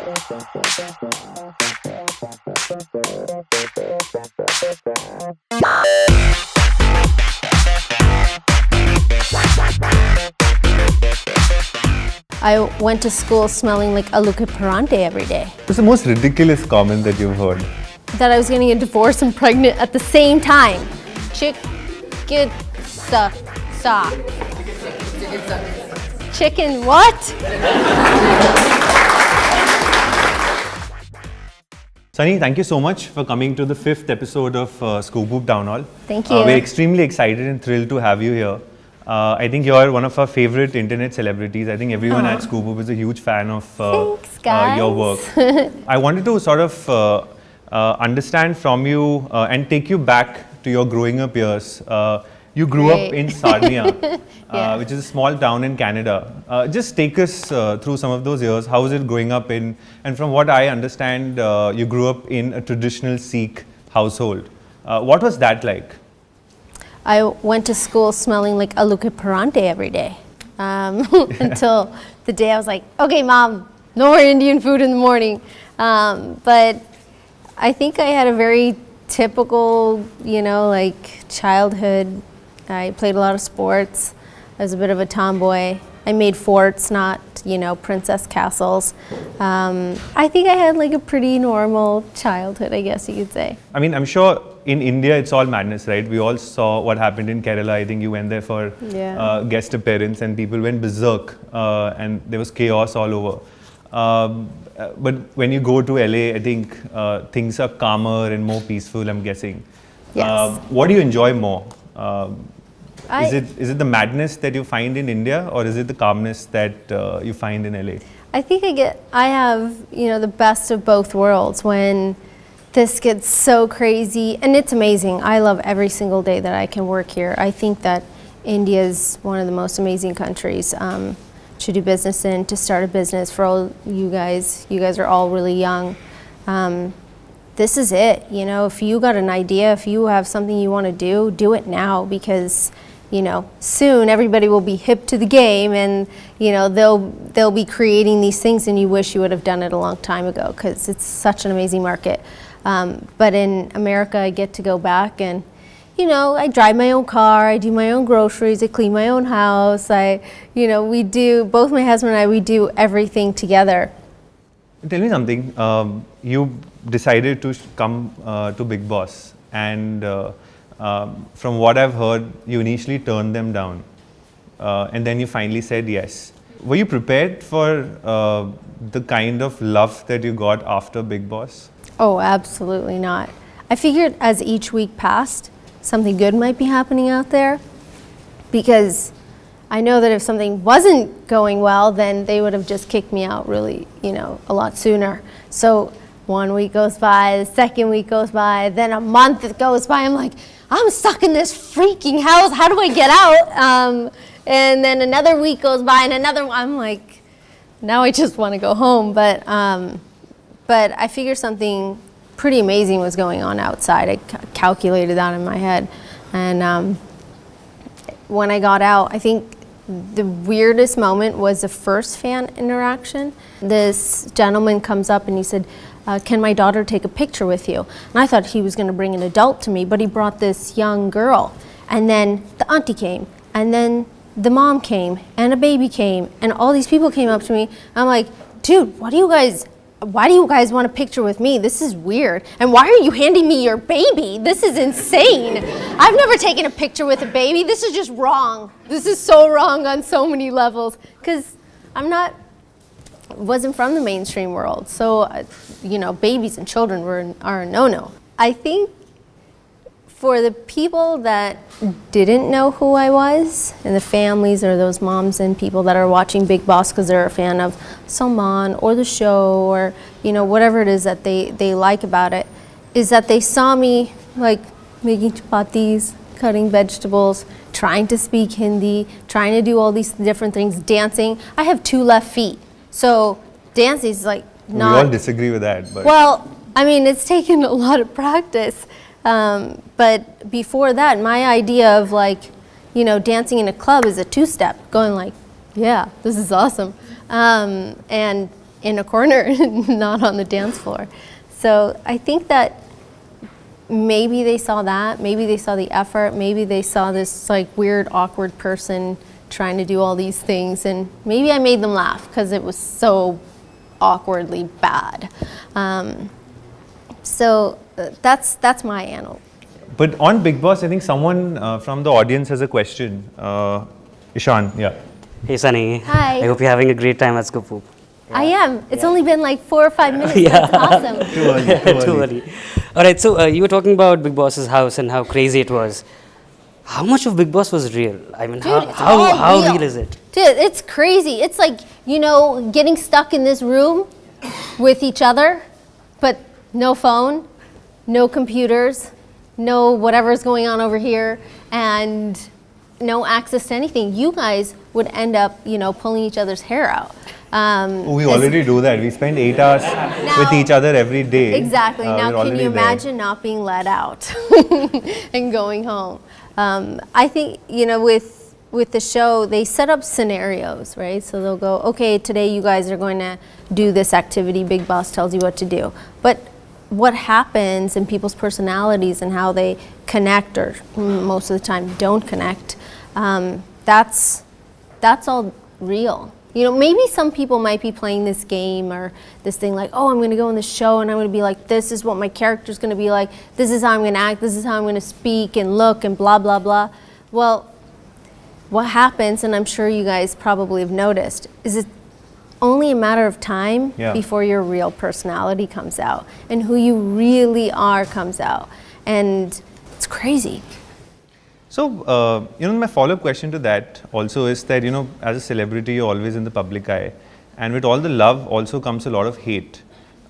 I went to school smelling like aluca parante every day. What's the most ridiculous comment that you've heard? That I was gonna get divorced and pregnant at the same time. Chicken suck. Chicken what? Sunny, thank you so much for coming to the 5th episode of ScoopWhoop Townhall. Thank you. We're extremely excited and thrilled to have you here. I think you're one of our favorite internet celebrities. I think everyone at ScoopWhoop is a huge fan of Thanks, guys. your work. I wanted to sort of understand from you and take you back to your growing up years. You grew up in Sarnia, Yeah. which is a small town in Canada. Just take us through some of those years. How was it growing up in? And from what I understand, you grew up in a traditional Sikh household. What was that like? I went to school smelling like aluca parante every day until the day I was like, okay, Mom, no more Indian food in the morning. But I think I had a very typical, like childhood. I played a lot of sports. I was a bit of a tomboy. I made forts, not, princess castles. I think I had like a pretty normal childhood, I guess you could say. I mean, I'm sure in India it's all madness, right? We all saw what happened in Kerala. I think you went there for guest appearance and people went berserk and there was chaos all over. But when you go to LA, I think things are calmer and more peaceful, I'm guessing. Yes. What do you enjoy more? Is it the madness that you find in India or is it the calmness that you find in LA? I think I have, the best of both worlds when this gets so crazy, and it's amazing. I love every single day that I can work here. I think that India is one of the most amazing countries to do business in, to start a business. For all you guys are all really young. This is it, if you got an idea, if you have something you want to do it now, because soon everybody will be hip to the game and they'll be creating these things and you wish you would have done it a long time ago because it's such an amazing market. But in America, I get to go back and, I drive my own car, I do my own groceries, I clean my own house. We do, both my husband and I, we do everything together. Tell me something. You decided to come to Big Boss and from what I've heard, you initially turned them down and then you finally said yes. Were you prepared for the kind of love that you got after Big Boss? Oh, absolutely not. I figured as each week passed, something good might be happening out there because I know that if something wasn't going well, then they would have just kicked me out really, a lot sooner. So 1 week goes by, the second week goes by, then a month goes by. I'm like, I'm stuck in this freaking house. How do I get out? And then another week goes by and another one. I'm like, now I just want to go home. But I figured something pretty amazing was going on outside. I calculated that in my head. And when I got out, I think the weirdest moment was the first fan interaction. This gentleman comes up and he said, can my daughter take a picture with you? And I thought he was going to bring an adult to me, but he brought this young girl. And then the auntie came, and then the mom came, and a baby came, and all these people came up to me. I'm like, dude, why do you guys want a picture with me? This is weird. And why are you handing me your baby? This is insane. I've never taken a picture with a baby. This is just wrong. This is so wrong on so many levels. Because wasn't from the mainstream world. So, babies and children are a no-no. I think for the people that didn't know who I was, and the families or those moms and people that are watching Big Boss because they're a fan of Salman or the show or, whatever it is that they like about it, is that they saw me like making chapatis, cutting vegetables, trying to speak Hindi, trying to do all these different things, dancing. I have 2 left feet. So dancing is like not... We all disagree with that. But well, it's taken a lot of practice. But before that, my idea of dancing in a club is a 2-step, going like, yeah, this is awesome. And in a corner, not on the dance floor. So I think that maybe they saw that, maybe they saw the effort, maybe they saw this like weird, awkward person trying to do all these things, and maybe I made them laugh because it was so awkwardly bad. So that's my angle. But on Big Boss, I think someone from the audience has a question. Ishan, yeah. Hey Sunny. Hi. I hope you're having a great time at ScoopWhoop. I am. It's only been like 4 or 5 minutes. Yeah. That's awesome. Too early. Too early. All right, so you were talking about Big Boss's house and how crazy it was. How much of Big Boss was real? I mean, Dude, it's all how real is it? Dude, it's crazy. It's like, getting stuck in this room with each other, but no phone, no computers, no whatever's going on over here, and no access to anything. You guys would end up, pulling each other's hair out. We already do that. We spend 8 hours with each other every day. Exactly. Now, we're can you already there. imagine not being let out and going home? I think, with the show, they set up scenarios, right? So they'll go, okay, today you guys are going to do this activity. Big Boss tells you what to do. But what happens in people's personalities and how they connect, or most of the time don't connect, that's all real. Maybe some people might be playing this game or this thing like, oh, I'm going to go on this show and I'm going to be like, this is what my character's going to be like, this is how I'm going to act, this is how I'm going to speak and look and blah, blah, blah. Well, what happens, and I'm sure you guys probably have noticed, is it's only a matter of time before your real personality comes out and who you really are comes out. And it's crazy. So, my follow-up question to that also is that, as a celebrity, you're always in the public eye. And with all the love also comes a lot of hate.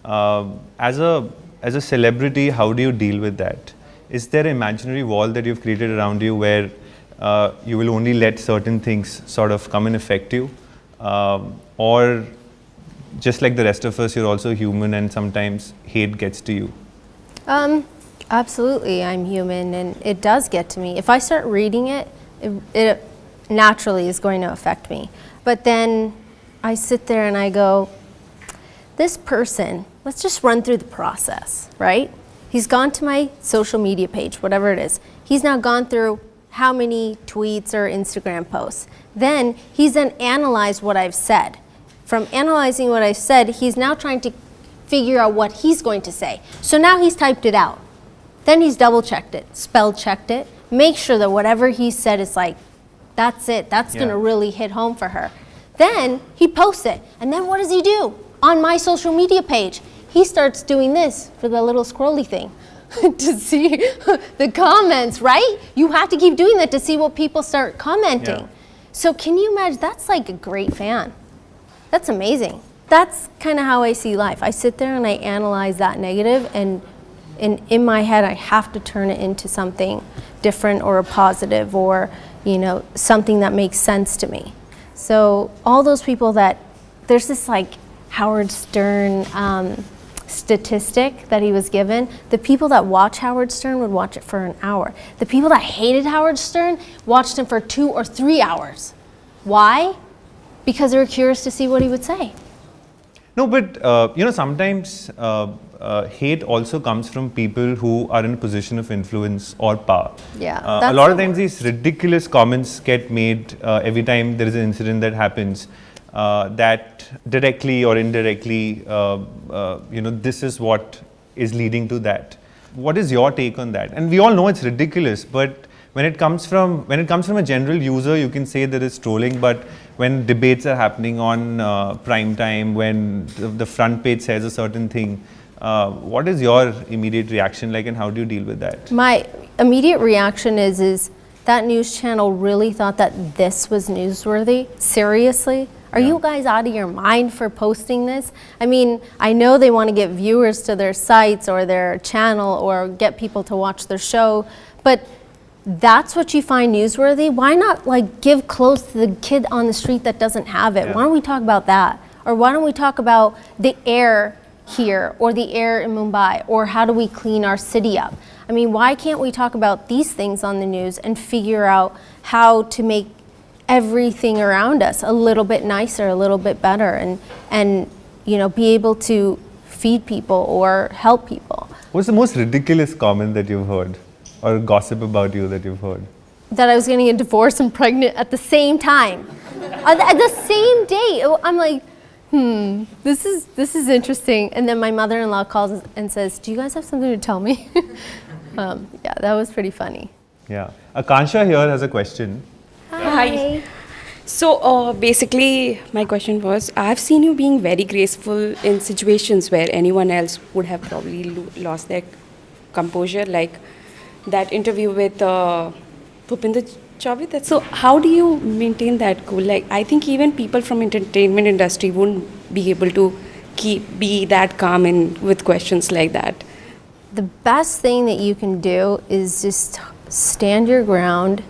As a celebrity, how do you deal with that? Is there an imaginary wall that you've created around you where you will only let certain things sort of come and affect you? Or just like the rest of us, you're also human and sometimes hate gets to you? Absolutely, I'm human and it does get to me. If I start reading it, it naturally is going to affect me. But then I sit there and I go, this person, let's just run through the process, right? He's gone to my social media page, whatever it is. He's now gone through how many tweets or Instagram posts. Then he's then analyzed what I've said. From analyzing what I've said, he's now trying to figure out what he's going to say. So now he's typed it out. Then he's double checked it, spell checked it, make sure that whatever he said is like, that's it, that's gonna really hit home for her. Then he posts it, and then what does he do? On my social media page, he starts doing this for the little scrolly thing to see the comments, right? You have to keep doing that to see what people start commenting. Yeah. So can you imagine, that's like a great fan. That's amazing. That's kind of how I see life. I sit there and I analyze that negative, and in my head, I have to turn it into something different or a positive or, something that makes sense to me. So all those people there's this like Howard Stern statistic that he was given. The people that watch Howard Stern would watch it for an hour. The people that hated Howard Stern watched him for 2 or 3 hours. Why? Because they were curious to see what he would say. No, but sometimes hate also comes from people who are in a position of influence or power. Yeah, a lot of times these ridiculous comments get made every time there is an incident that happens that directly or indirectly, this is what is leading to that. What is your take on that? And we all know it's ridiculous, but when it comes from a general user, you can say there is trolling, but when debates are happening on prime time, when the front page says a certain thing, what is your immediate reaction like, and how do you deal with that? My immediate reaction is that news channel really thought that this was newsworthy? Seriously? Are you guys out of your mind for posting this? I mean, I know they want to get viewers to their sites or their channel or get people to watch their show, but that's what you find newsworthy? Why not like give clothes to the kid on the street that doesn't have it? Why don't we talk about that? Or why don't we talk about the air here or the air in Mumbai, or how do we clean our city up? I mean, why can't we talk about these things on the news and figure out how to make everything around us a little bit nicer, a little bit better, and be able to feed people or help people. What's the most ridiculous comment that you've heard or gossip about you that you've heard? That I was getting a divorce and pregnant at the same time. At the same day. I'm like, this is interesting. And then my mother-in-law calls and says, do you guys have something to tell me? Yeah, that was pretty funny. Yeah. Akansha here has a question. Hi. So basically, my question was, I've seen you being very graceful in situations where anyone else would have probably lost their composure, like that interview with Bhupinder Chawla. So how do you maintain that cool? Like, I think even people from entertainment industry wouldn't be able to be that calm with questions like that. The best thing that you can do is just stand your ground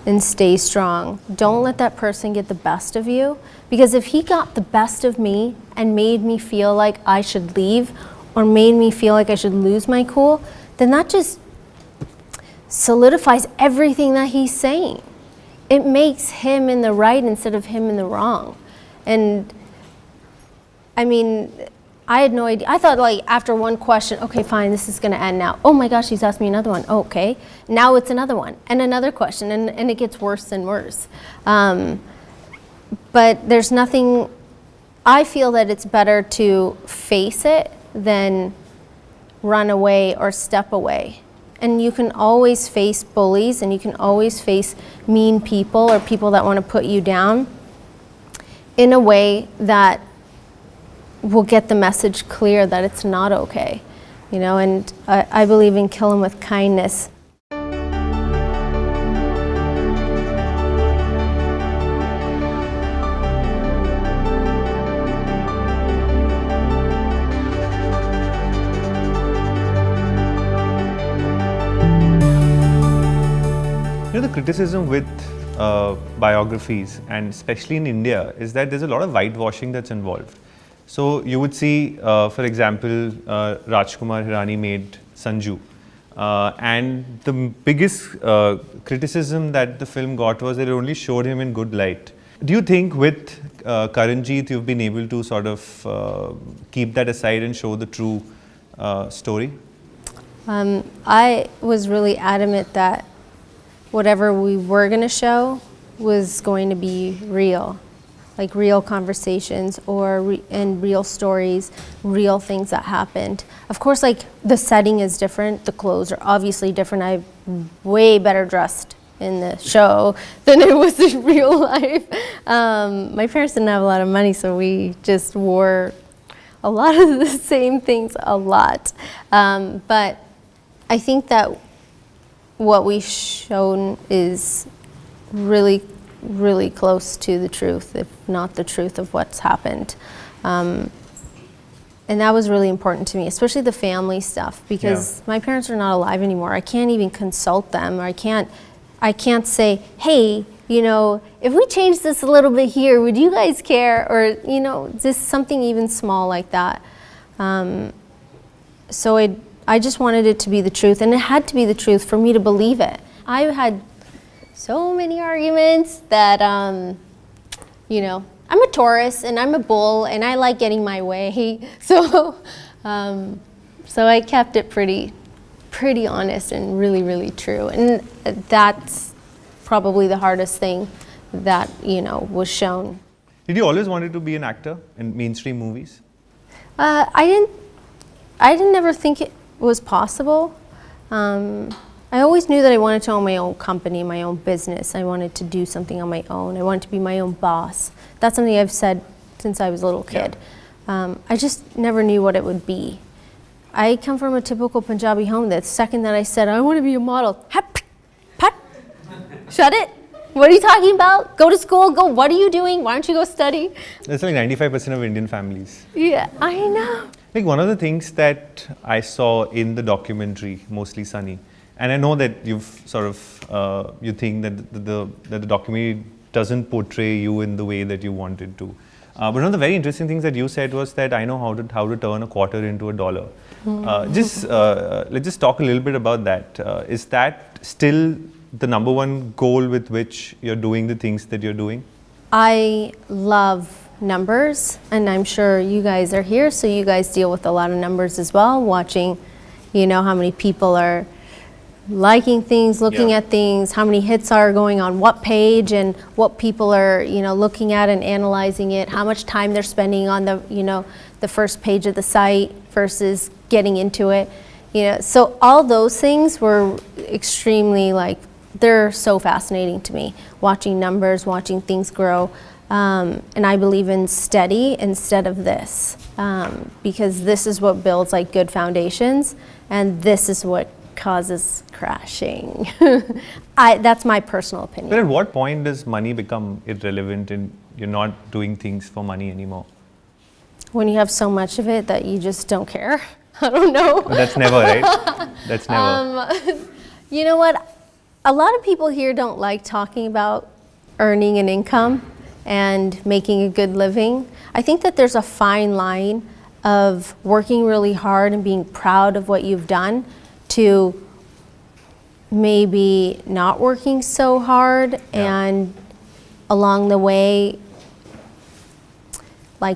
and stay strong. Don't let that person get the best of you, because if he got the best of me and made me feel like I should leave or made me feel like I should lose my cool, then that just solidifies everything that he's saying. It makes him in the right instead of him in the wrong. And I mean, I had no idea. I thought, like, after one question, okay, fine, this is going to end now. Oh my gosh, he's asked me another one. Oh, okay. Now it's another one and another question, and it gets worse and worse. But there's nothing, I feel that it's better to face it than run away or step away. And you can always face bullies, and you can always face mean people or people that want to put you down in a way that will get the message clear that it's not okay, and I believe in kill them with kindness. The criticism with biographies, and especially in India, is that there's a lot of whitewashing that's involved. So you would see, for example, Rajkumar Hirani made Sanju, and the biggest criticism that the film got was that it only showed him in good light. Do you think with Karanjit you've been able to sort of keep that aside and show the true story? I was really adamant that whatever we were going to show was going to be real. Like real conversations and real stories, real things that happened. Of course, like the setting is different, the clothes are obviously different. I'm way better dressed in the show than it was in real life. My parents didn't have a lot of money, so we just wore a lot of the same things a lot. But I think that what we've shown is really close to the truth, if not the truth of what's happened. And that was really important to me, especially the family stuff, because my parents are not alive anymore. I can't even consult them, or I can't say, hey, if we change this a little bit here, would you guys care? Or, just something even small like that. So I just wanted it to be the truth, and it had to be the truth for me to believe it. I had so many arguments that, I'm a Taurus and I'm a bull and I like getting my way. So I kept it pretty honest and really true. And that's probably the hardest thing that, was shown. Did you always wanted to be an actor in mainstream movies? I didn't ever think it was possible. I always knew that I wanted to own my own company, my own business. I wanted to do something on my own. I wanted to be my own boss. That's something I've said since I was a little kid. I just never knew what it would be. I come from a typical Punjabi home. The second that I said, I want to be a model, pat, shut it. What are you talking about? Go to school, go, what are you doing? Why don't you go study? That's like 95% of Indian families. Yeah, I know. Like one of the things that I saw in the documentary, Mostly Sunny, and I know that you've sort of, you think that the documentary doesn't portray you in the way that you wanted to. But one of the very interesting things that you said was that I know how to turn a quarter into a dollar. Let's just talk a little bit about that. Is that still the number one goal with which you're doing the things that you're doing? I love numbers, and I'm sure you guys are here, so you guys deal with a lot of numbers as well, watching, how many people are liking things, looking at things, how many hits are going on what page, and what people are, looking at and analyzing it, how much time they're spending on the first page of the site versus getting into it. So all those things were extremely they're so fascinating to me, watching numbers, watching things grow. And I believe in steady instead of this, because this is what builds good foundations, and this is what causes crashing. That's my personal opinion. But at what point does money become irrelevant and you're not doing things for money anymore? When you have so much of it that you just don't care. I don't know. But that's never, right? That's never. You know what? A lot of people here don't like talking about earning an income and making a good living. I think that there's a fine line of working really hard and being proud of what you've done to maybe not working so hard, and along the way,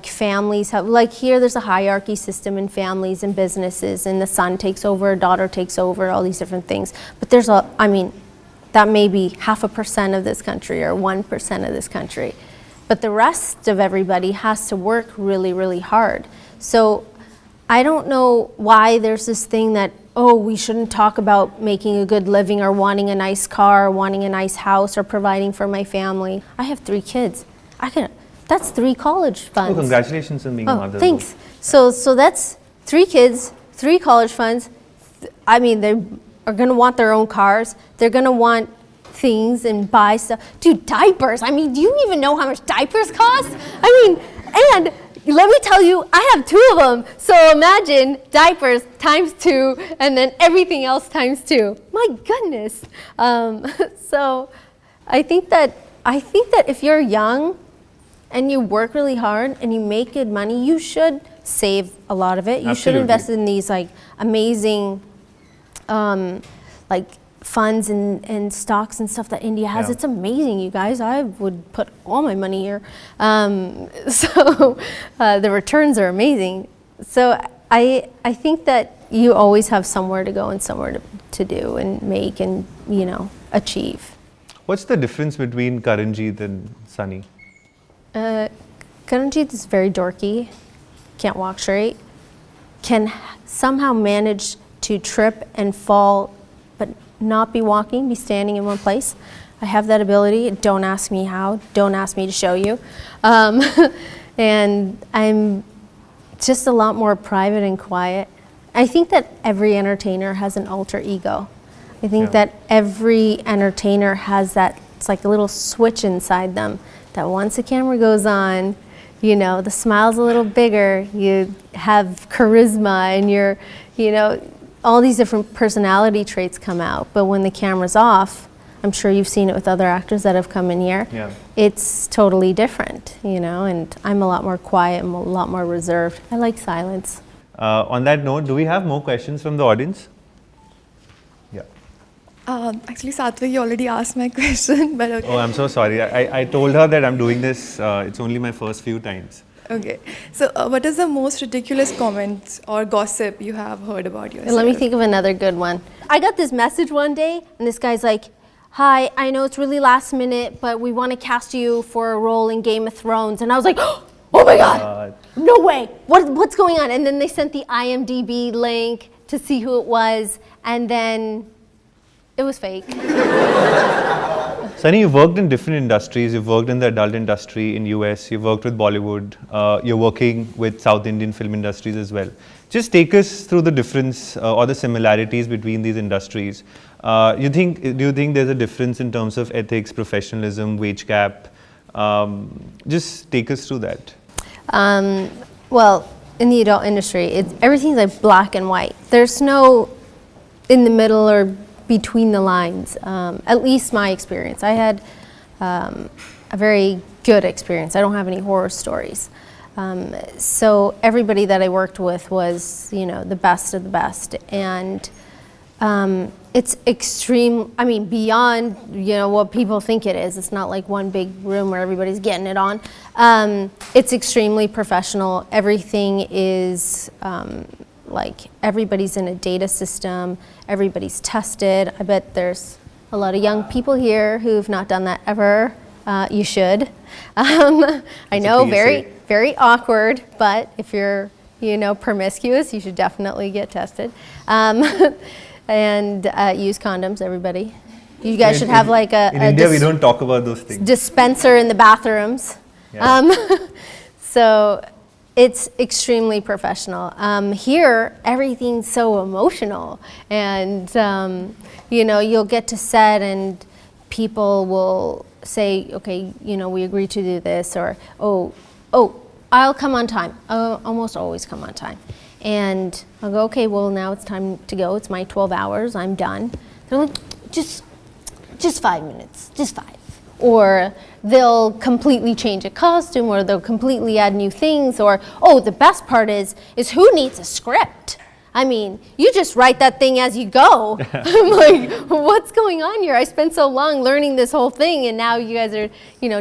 families have, here there's a hierarchy system in families and businesses, and the son takes over, daughter takes over, all these different things. But there's that may be 0.5% of this country or 1% of this country. But the rest of everybody has to work really, really hard. So I don't know why there's this thing that, we shouldn't talk about making a good living or wanting a nice car or wanting a nice house or providing for my family. I have 3 kids. That's 3 college funds. Oh, congratulations on being a mother. Thanks. So that's 3 kids, 3 college funds. They are going to want their own cars. They're going to want things and buy stuff. Dude, diapers. Do you even know how much diapers cost? And let me tell you, I have 2 of them. So imagine diapers times 2 and then everything else times 2. My goodness. So I think that if you're young and you work really hard and you make good money, you should save a lot of it. You should invest in these amazing funds and stocks and stuff that India has. It's amazing, you guys. I would put all my money here. So the returns are amazing. So I think that you always have somewhere to go and somewhere to do and make and achieve. What's the difference between Karanjit and Sunny? Karanjit is very dorky, can't walk straight, can somehow manage to trip and fall, but not be walking, be standing in one place. I have that ability. Don't ask me how. Don't ask me to show you. And I'm just a lot more private and quiet. I think that every entertainer has an alter ego. I think that every entertainer has that, it's like a little switch inside them that once the camera goes on, the smile's a little bigger, you have charisma and you're, all these different personality traits come out. But when the camera's off, I'm sure you've seen it with other actors that have come in here, it's totally different, and I'm a lot more quiet, I'm a lot more reserved. I like silence. On that note, do we have more questions from the audience? Yeah. Actually, Satvik, you already asked my question, but okay. Oh, I'm so sorry. I told her that I'm doing this, it's only my first few times. Okay. So what is the most ridiculous comment or gossip you have heard about yourself? Let me think of another good one. I got this message one day, and this guy's like, "Hi, I know it's really last minute, but we want to cast you for a role in Game of Thrones." And I was like, "Oh my God, no way, what's going on?" And then they sent the IMDb link to see who it was, and then it was fake. Sunny, you've worked in different industries. You've worked in the adult industry in US, you've worked with Bollywood, you're working with South Indian film industries as well. Just take us through the difference or the similarities between these industries. Do you think there's a difference in terms of ethics, professionalism, wage cap? Just take us through that. Well, in the adult industry, everything's like black and white. There's no in the middle or between the lines, at least my experience. I had a very good experience. I don't have any horror stories. So everybody that I worked with was, the best of the best. And It's extreme, I mean, beyond, what people think it is. It's not like one big room where everybody's getting it on. It's extremely professional. Everything is, everybody's in a data system. Everybody's tested. I bet there's a lot of young people here who've not done that ever. You should. I know, very, very awkward, but if you're, promiscuous, you should definitely get tested. And use condoms, everybody. You guys should have like in India, we don't talk about those things. Dispenser in the bathrooms. Yeah. So it's extremely professional. Here, everything's so emotional, and you'll get to set, and people will say, okay, we agree to do this, or oh, I'll come on time. I'll almost always come on time. And I'll go, okay, well, now it's time to go. It's my 12 hours. I'm done. They're like, just 5 minutes, just 5. Or they'll completely change a costume, or they'll completely add new things, or, oh, the best part is who needs a script? I mean, you just write that thing as you go. I'm like, what's going on here? I spent so long learning this whole thing, and now you guys are,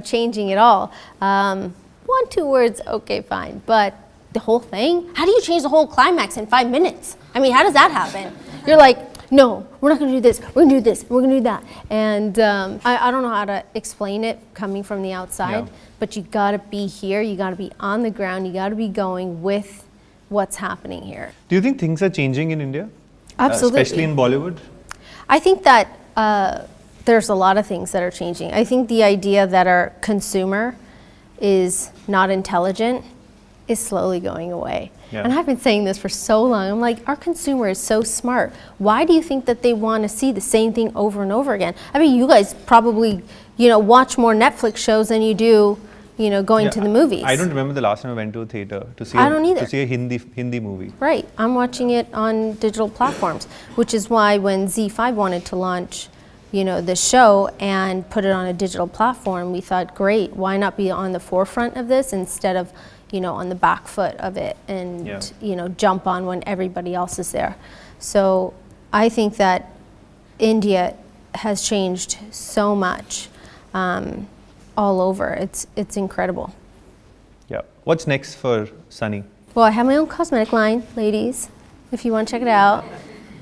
changing it all. 1, 2 words, okay, fine. But the whole thing? How do you change the whole climax in 5 minutes? I mean, how does that happen? You're like, no, we're not going to do this. We're going to do this. We're going to do that. And I don't know how to explain it coming from the outside, but you got to be here. You got to be on the ground. You got to be going with what's happening here. Do you think things are changing in India? Absolutely. Especially in Bollywood? I think that there's a lot of things that are changing. I think the idea that our consumer is not intelligent is slowly going away. Yeah. And I've been saying this for so long. I'm like, our consumer is so smart. Why do you think that they want to see the same thing over and over again? I mean, you guys probably, watch more Netflix shows than you do, going to the movies. I don't remember the last time I went to a theater to see to see a Hindi movie. Right. I'm watching it on digital platforms, which is why when Z5 wanted to launch, the show and put it on a digital platform, we thought, great, why not be on the forefront of this instead of on the back foot of it and, jump on when everybody else is there. So I think that India has changed so much all over. It's incredible. Yeah. What's next for Sunny? Well, I have my own cosmetic line, ladies, if you want to check it out.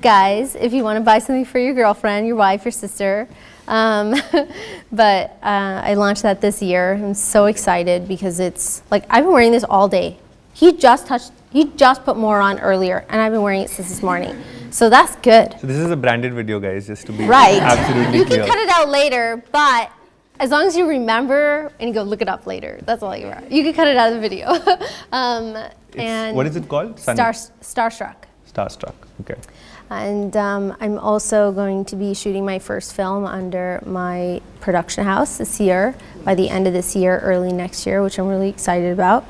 Guys, if you want to buy something for your girlfriend, your wife, your sister. But I launched that this year. I'm so excited because it's like I've been wearing this all day. He just put more on earlier, and I've been wearing it since this morning. So that's good. So this is a branded video, guys, just to be right. absolutely You clear. can cut it out later, but as long as you remember and you go look it up later, that's all you are. You can cut it out of the video. And what is it called? Sunny? Starstruck. Starstruck. Okay. And I'm also going to be shooting my first film under my production house this year, by the end of this year, early next year, which I'm really excited about.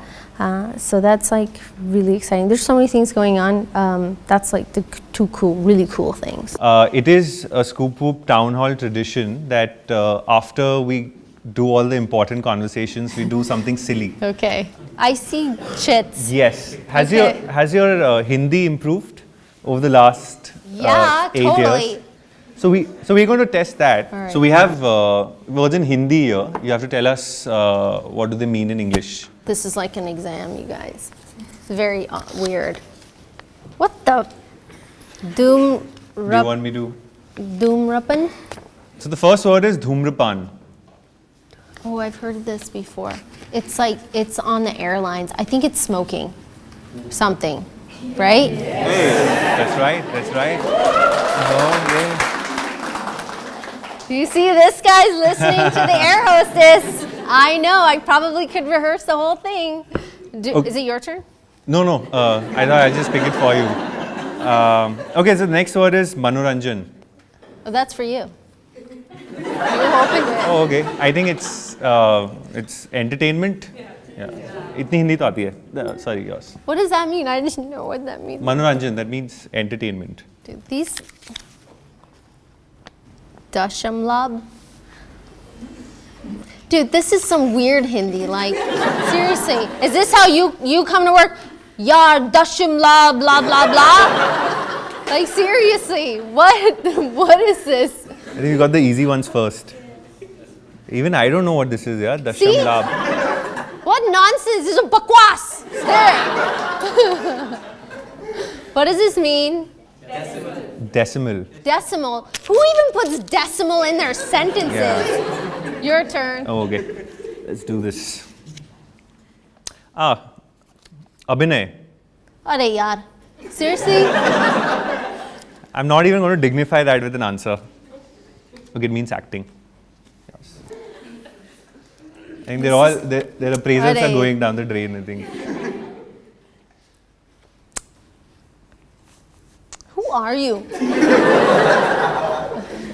So that's like really exciting. There's so many things going on. That's like the two really cool things. It is a ScoopWhoop Townhall tradition that after we do all the important conversations, we do something silly. Okay. I see chits. Yes. Has Okay. your Hindi improved over the last 8 totally. years? So we're going to test that. All right. So we have words in Hindi here. You have to tell us what do they mean in English. This is like an exam, you guys. It's very weird. What the? Do you want me to? Doomrapan? So the first word is dhumrapan. Oh, I've heard this before. It's like, it's on the airlines. I think it's smoking something, right? Hey, that's right, that's right. Oh, Do you see this guy's listening to the air hostess? I know, I probably could rehearse the whole thing. Okay. Is it your turn? No, I thought I'd just pick it for you. Okay, so the next word is manoranjan. Oh, that's for you. You were hoping it. Oh, okay. I think it's entertainment. Yeah. Itni Hindi to aati hai. Sorry, yours. What does that mean? I didn't know what that means. Manoranjan, that means entertainment. Dude, these Dashamlab. Dude, this is some weird Hindi. Like, seriously, is this how you come to work? Yar Dashamlab, blah blah blah. Like seriously, what is this? I think we got the easy ones first. Even I don't know what this is, yeah? See? Dasham Labh. What nonsense? This is a bakwas. There. What does this mean? Decimal. Decimal. Who even puts decimal in their sentences? Yeah. Your turn. Oh, okay. Let's do this. Abhinay. Arey yaar. Seriously? I'm not even going to dignify that with an answer. Okay, it means acting. Yes. I think their appraisals are going down the drain, I think. Who are you?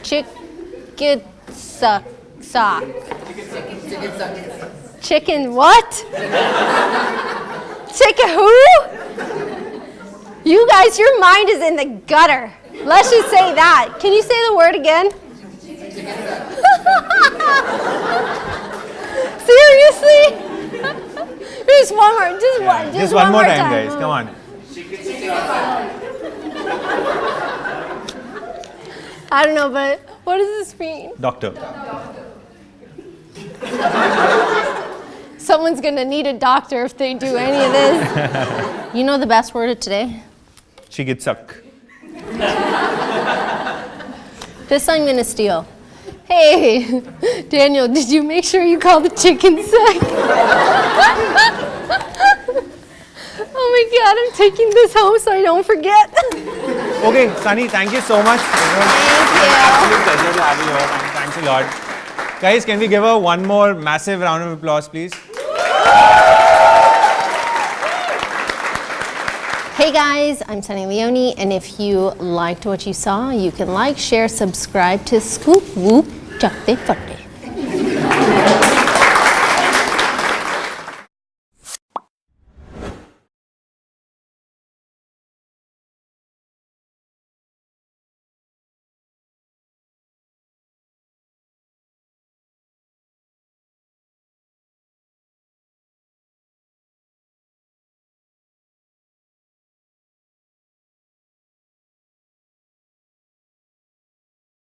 Chicken suck. Chicken what? Chicken who? You guys, your mind is in the gutter. Let's just say that. Can you say the word again? Seriously? Just one more. Just one more time, guys. Come on. I don't know, but what does this mean? Doctor. Someone's gonna need a doctor if they do any of this. You know the best word of today? Chigitsak. This I'm gonna steal. Hey, Daniel, did you make sure you called the chicken sick? Oh my God, I'm taking this home so I don't forget. Okay, Sunny, thank you so much. Thank you. Absolute pleasure to have you here. Thanks a lot. Guys, can we give her one more massive round of applause, please? Hey guys, I'm Sunny Leone, and if you liked what you saw, you can like, share, subscribe to ScoopWhoop Chatte Fatte.